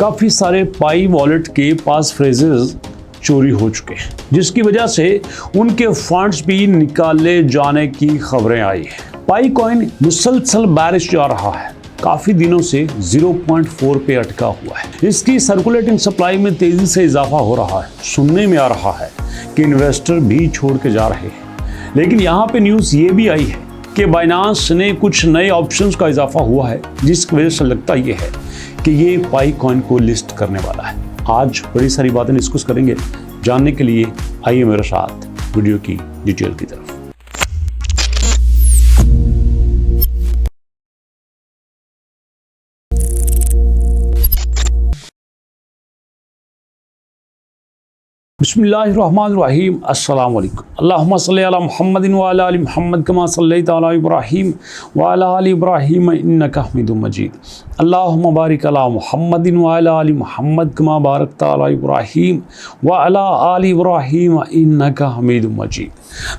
काफ़ी सारे पाई वॉलेट के पास फ्रेजेस चोरी हो चुके हैं, जिसकी वजह से उनके फंड्स भी निकाले जाने की खबरें आई हैं। पाई कॉइन मुसलसल बारिश जा रहा है, काफ़ी दिनों से 0.4 पे अटका हुआ है। इसकी सर्कुलेटिंग सप्लाई में तेज़ी से इजाफा हो रहा है। सुनने में आ रहा है कि इन्वेस्टर भी छोड़ के जा रहे हैं। लेकिन यहाँ पे न्यूज़ ये भी आई है कि बाइनांस ने कुछ नए ऑप्शंस का इजाफा हुआ है, जिसकी वजह से लगता ये है कि ये पाई कॉइन को लिस्ट करने वाला है। आज बड़ी सारी बातें डिस्कस करेंगे। जानने के लिए आइए मेरे साथ वीडियो की डिटेल की तरफ। बिस्मिल्लाहिर्रहमानिर्रहीम। अस्सलाम वालेकुम। अल्लाहुम्मा सल्ली अला मुहम्मदिन व अला आलि मुहम्मद कमा सल्लैता अला इब्राहीम व अला आलि इब्राहीम इन्नका हमीदुम मजीद। अल्लाहुम्मा बारिक अला मुहम्मदिन व अला आलि मुहम्मद कमा बारकता अला इब्राहीम व अला आलि इब्राहीम इन्नका हमीदुम मजीद।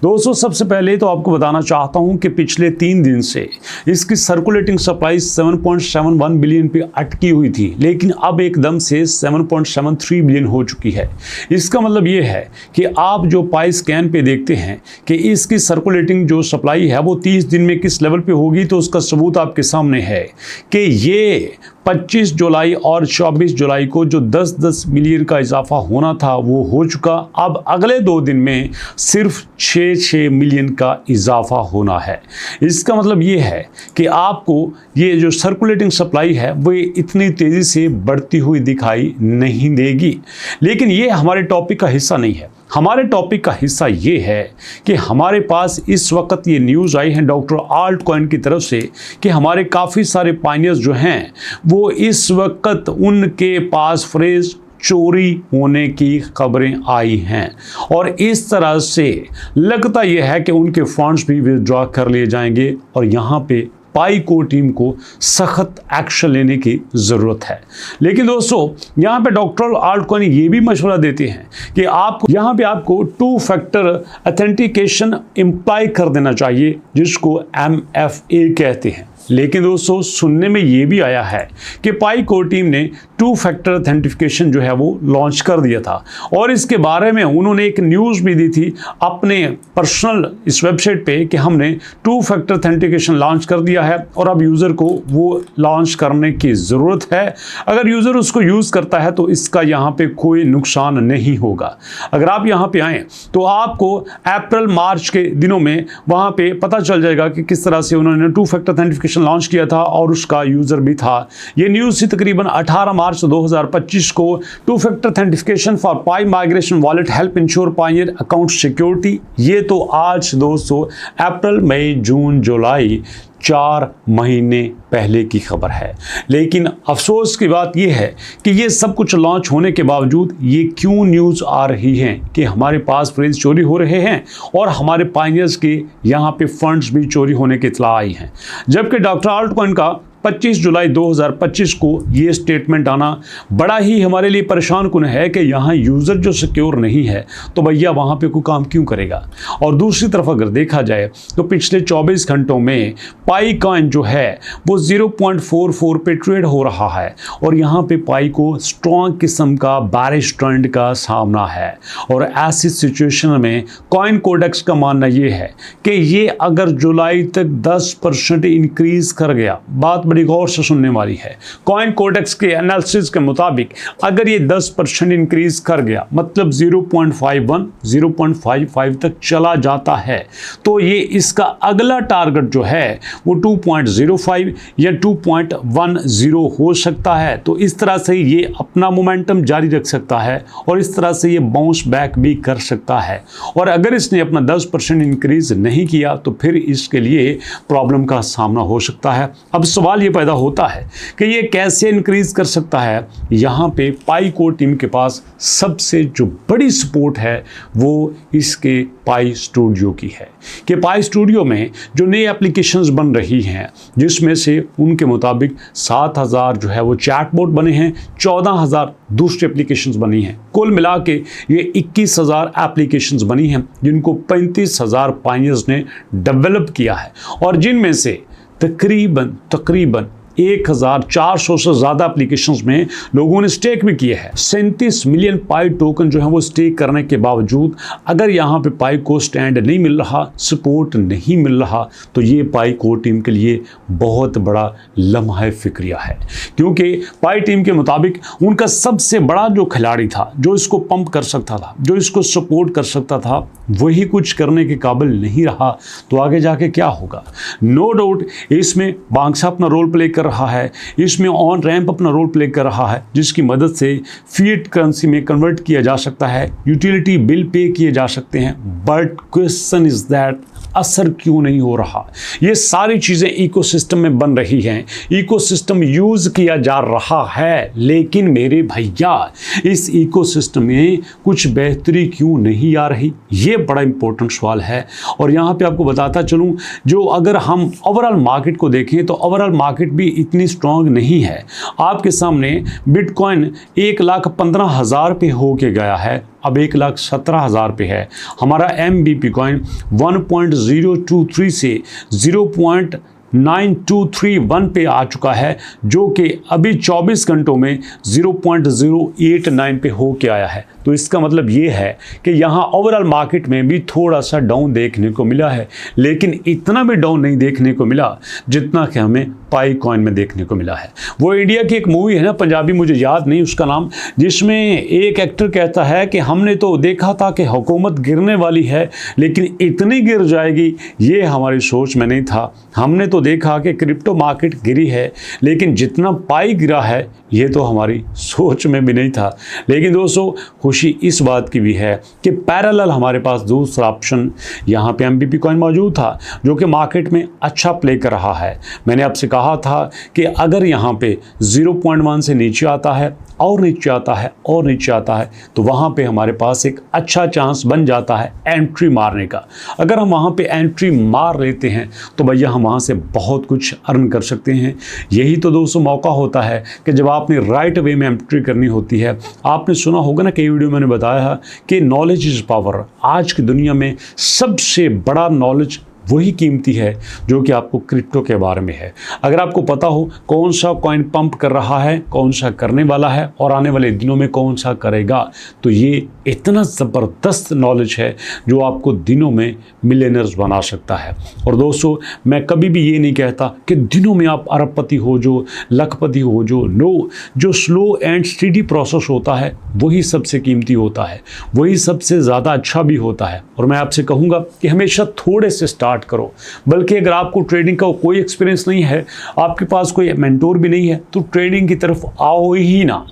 दोस्तों, सबसे पहले तो आपको बताना चाहता हूं कि पिछले 3 दिन से इसकी सर्कुलेटिंग सप्लाई 7.71 बिलियन पे अटकी हुई थी, लेकिन अब एकदम से 7.73 बिलियन हो चुकी है। इसका मतलब ये है कि आप जो पाई स्कैन पे देखते हैं कि इसकी सर्कुलेटिंग जो सप्लाई है वो 30 दिन में किस लेवल पे होगी, तो उसका सबूत आपके सामने है कि ये 25 जुलाई और 24 जुलाई को जो 10-10 मिलियन का इजाफा होना था वो हो चुका। अब अगले 2 दिन में सिर्फ 6-6 मिलियन का इजाफा होना है। इसका मतलब ये है कि आपको ये जो सर्कुलेटिंग सप्लाई है वो इतनी तेज़ी से बढ़ती हुई दिखाई नहीं देगी। लेकिन ये हमारे टॉपिक का हिस्सा नहीं है। हमारे टॉपिक का हिस्सा ये है कि हमारे पास इस वक्त ये न्यूज़ आई है डॉक्टर आल्ट कॉइन की तरफ से कि हमारे काफ़ी सारे पाइनियर्स जो हैं वो इस वक्त उनके पास फ्रेज चोरी होने की खबरें आई हैं, और इस तरह से लगता यह है कि उनके फंड्स भी विथड्रॉ कर लिए जाएंगे और यहाँ पे पाई को टीम को सख्त एक्शन लेने की ज़रूरत है। लेकिन दोस्तों, यहाँ पे डॉक्टर आल्ट कॉइन ये भी मशवरा देते हैं कि आपको यहाँ पे आपको 2 फैक्टर ऑथेंटिकेशन इम्प्लाई कर देना चाहिए, जिसको MFA कहते हैं। लेकिन दोस्तों, सुनने में ये भी आया है कि पाई कोर टीम ने 2 फैक्टर ऑथेंटिफिकेशन जो है वो लॉन्च कर दिया था, और इसके बारे में उन्होंने एक न्यूज़ भी दी थी अपने पर्सनल इस वेबसाइट पे कि हमने 2 फैक्टर ऑथेंटिकेशन लॉन्च कर दिया है और अब यूज़र को वो लॉन्च करने की ज़रूरत है। अगर यूज़र उसको यूज़ करता है तो इसका यहाँ पे कोई नुकसान नहीं होगा। अगर आप यहाँ पे आएँ तो आपको अप्रैल मार्च के दिनों में वहाँ पे पता चल जाएगा कि किस तरह से उन्होंने 2 फैक्टर ऑथेंटिफिकेशन लॉन्च किया था और उसका यूज़र भी था। ये न्यूज़ थी तकरीबन 18 मार्च 2025 को। 2 factor authentication for Pi migration wallet help ensure pioneer account security. ये तो आज दोस्तों अप्रैल मई जून जुलाई 4 महीने पहले की खबर है। लेकिन अफसोस की बात यह है कि ये सब कुछ लॉन्च होने के बावजूद ये क्यों न्यूज़ आ रही हैं कि हमारे पास फ्रेज चोरी हो रहे हैं और हमारे पायनियर्स के यहाँ पे फंड्स भी चोरी होने की इत्तला आई हैं। जबकि डॉक्टर आल्ट कॉइन का 25 जुलाई 2025 को ये स्टेटमेंट आना बड़ा ही हमारे लिए परेशान कुन है कि यहाँ यूज़र जो सिक्योर नहीं है तो भैया वहाँ पे कोई काम क्यों करेगा। और दूसरी तरफ अगर देखा जाए तो पिछले 24 घंटों में पाई कॉइन जो है वो 0.44 पे ट्रेड हो रहा है, और यहाँ पे पाई को स्ट्रॉन्ग किस्म का बैरिश ट्रेंड का सामना है। और ऐसी सिचुएशन में कॉइन कोडेक्स का मानना ये है कि ये अगर जुलाई तक 10% इंक्रीज़ कर गया, बात बड़ी गौर से सुनने वाली है। कॉइन कोडेक्स के एनालिसिस के मुताबिक अगर ये 10% इंक्रीज कर गया, मतलब 0.51 0.55 तक चला जाता है, तो ये इसका अगला टारगेट जो है वो 2.05 या 2.10 हो सकता है। तो इस तरह से ये अपना मोमेंटम जारी रख सकता है और इस तरह से ये बाउंस बैक भी कर सकता है। और अगर इसने अपना 10% इंक्रीज नहीं किया तो फिर इसके लिए प्रॉब्लम का सामना हो सकता है। अब सवाल ये पैदा होता है कि ये कैसे इंक्रीज कर सकता है। यहाँ पे पाई कोर टीम के पास सबसे जो बड़ी सपोर्ट है वो इसके पाई स्टूडियो की है कि पाई स्टूडियो में जो नई एप्लीकेशंस बन रही हैं, जिसमें से उनके मुताबिक 7000 जो है वो चैटबॉट बने हैं, 14000 दूसरी एप्लीकेशंस बनी हैं। कुल मिला के ये 21000 एप्लीकेशंस बनी हैं जिनको 35000 पायनियर्स ने डेवलप किया है, और जिनमें से तकरीबन 1400 से ज़्यादा एप्लीकेशंस में लोगों ने स्टेक भी किए हैं। 37 मिलियन पाई टोकन जो है वो स्टेक करने के बावजूद अगर यहाँ पे पाई को स्टैंड नहीं मिल रहा, सपोर्ट नहीं मिल रहा, तो ये पाई कोर टीम के लिए बहुत बड़ा लम्हा फिक्रिया है। क्योंकि पाई टीम के मुताबिक उनका सबसे बड़ा जो खिलाड़ी था, जो इसको पंप कर सकता था, जो इसको सपोर्ट कर सकता था, वही कुछ करने के काबिल नहीं रहा, तो आगे जाके क्या होगा। नो डाउट इसमें बांग्सा अपना रोल प्ले कर रहा है, इसमें ऑन रैंप अपना रोल प्ले कर रहा है, जिसकी मदद से फिएट करेंसी में कन्वर्ट किया जा सकता है, यूटिलिटी बिल पे किए जा सकते हैं। बट क्वेश्चन इज दैट असर क्यों नहीं हो रहा। ये सारी चीज़ें इकोसिस्टम में बन रही हैं, इकोसिस्टम यूज़ किया जा रहा है, लेकिन मेरे भैया इस इकोसिस्टम में कुछ बेहतरी क्यों नहीं आ रही, ये बड़ा इंपॉर्टेंट सवाल है। और यहाँ पे आपको बताता चलूँ, जो अगर हम ओवरऑल मार्केट को देखें तो ओवरऑल मार्केट भी इतनी स्ट्रॉन्ग नहीं है। आपके सामने बिटकॉइन 1,15,000 पे होके गया है, अब 1,17,000 पे है। हमारा MBP कॉइन 1.023 से 0.9231 पे आ चुका है, जो कि अभी 24 घंटों में 0.089 पे हो के आया है। तो इसका मतलब ये है कि यहाँ ओवरऑल मार्केट में भी थोड़ा सा डाउन देखने को मिला है, लेकिन इतना भी डाउन नहीं देखने को मिला जितना कि हमें पाई कॉइन में देखने को मिला है। वो इंडिया की एक मूवी है ना, पंजाबी, मुझे याद नहीं उसका नाम, जिसमें एक एक्टर कहता है कि हमने तो देखा था कि हुकूमत गिरने वाली है, लेकिन इतनी गिर जाएगी ये हमारी सोच में नहीं था। हमने तो देखा कि क्रिप्टो मार्केट गिरी है, लेकिन जितना पाई गिरा है ये तो हमारी सोच में भी नहीं था। लेकिन दोस्तों खुशी इस बात की भी है कि पैरेलल हमारे पास दूसरा ऑप्शन यहाँ पे MBP कॉइन मौजूद था, जो कि मार्केट में अच्छा प्ले कर रहा है। मैंने आपसे कहा था कि अगर यहाँ पे 0.1 से नीचे आता है और नीचे आता है और नीचे आता है, तो वहाँ पे हमारे पास एक अच्छा चांस बन जाता है एंट्री मारने का। अगर हम वहाँ पे एंट्री मार लेते हैं तो भैया हम वहाँ से बहुत कुछ अर्न कर सकते हैं। यही तो दोस्तों मौका होता है कि जब आपने राइट वे में एंट्री करनी होती है। आपने सुना होगा ना, कई वीडियो मैंने बताया है कि नॉलेज इज़ पावर। आज की दुनिया में सबसे बड़ा नॉलेज वही कीमती है जो कि आपको क्रिप्टो के बारे में है। अगर आपको पता हो कौन सा कॉइन पंप कर रहा है, कौन सा करने वाला है और आने वाले दिनों में कौन सा करेगा, तो ये इतना ज़बरदस्त नॉलेज है जो आपको दिनों में मिलियनर्स बना सकता है। और दोस्तों मैं कभी भी ये नहीं कहता कि दिनों में आप अरबपति हो जो, लखपति हो जो। नो, जो स्लो एंड स्टडी प्रोसेस होता है वही सबसे कीमती होता है, वही सबसे ज़्यादा अच्छा भी होता है। और मैं आपसे कहूँगा कि हमेशा थोड़े से स्टार्ट करो। बल्कि अगर आपको ट्रेडिंग का कोई एक्सपीरियंस नहीं है, आपके पास कोई मेंटोर भी नहीं है, तो ट्रेडिंग की तरफ आओ ही ना।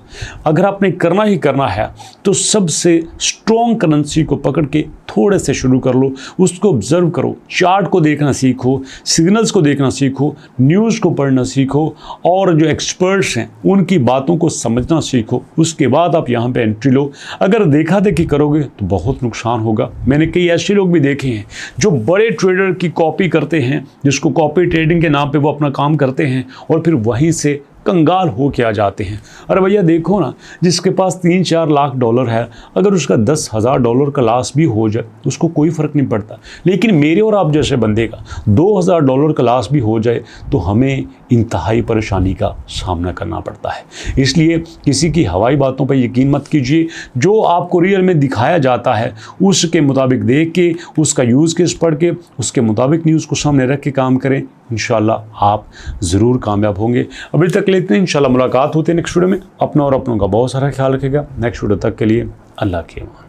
अगर आपने करना ही करना है तो सबसे स्ट्रॉन्ग करेंसी को पकड़ के थोड़े से शुरू कर लो, उसको ऑब्जर्व करो, चार्ट को देखना सीखो, सिग्नल्स को देखना सीखो, न्यूज़ को पढ़ना सीखो और जो एक्सपर्ट्स हैं उनकी बातों को समझना सीखो। उसके बाद आप यहाँ पे एंट्री लो। अगर देखा देखी करोगे तो बहुत नुकसान होगा। मैंने कई ऐसे लोग भी देखे हैं जो बड़े ट्रेडर की कॉपी करते हैं, जिसको कॉपी ट्रेडिंग के नाम पे वो अपना काम करते हैं और फिर वहीं से कंगाल हो के आ जाते हैं। अरे भैया देखो ना, जिसके पास 3-4 लाख डॉलर है, अगर उसका 10,000 डॉलर का लॉस भी हो जाए उसको कोई फ़र्क नहीं पड़ता। लेकिन मेरे और आप जैसे बंदे का 2,000 डॉलर का लॉस भी हो जाए तो हमें इंतहाई परेशानी का सामना करना पड़ता है। इसलिए किसी की हवाई बातों पर यकीन मत कीजिए। जो आपको रियल में दिखाया जाता है उसके मुताबिक देख के, उसका यूज़ केस पढ़ के, उसके मुताबिक न्यूज़ को सामने रख के काम करें। इंशाल्लाह आप ज़रूर कामयाब होंगे। अभी तक लेते हैं, इंशाल्लाह मुलाकात होती है नेक्स्ट वीडियो में। अपना और अपनों का बहुत सारा ख्याल रखेगा। नेक्स्ट वीडियो तक के लिए अल्लाह के अमान।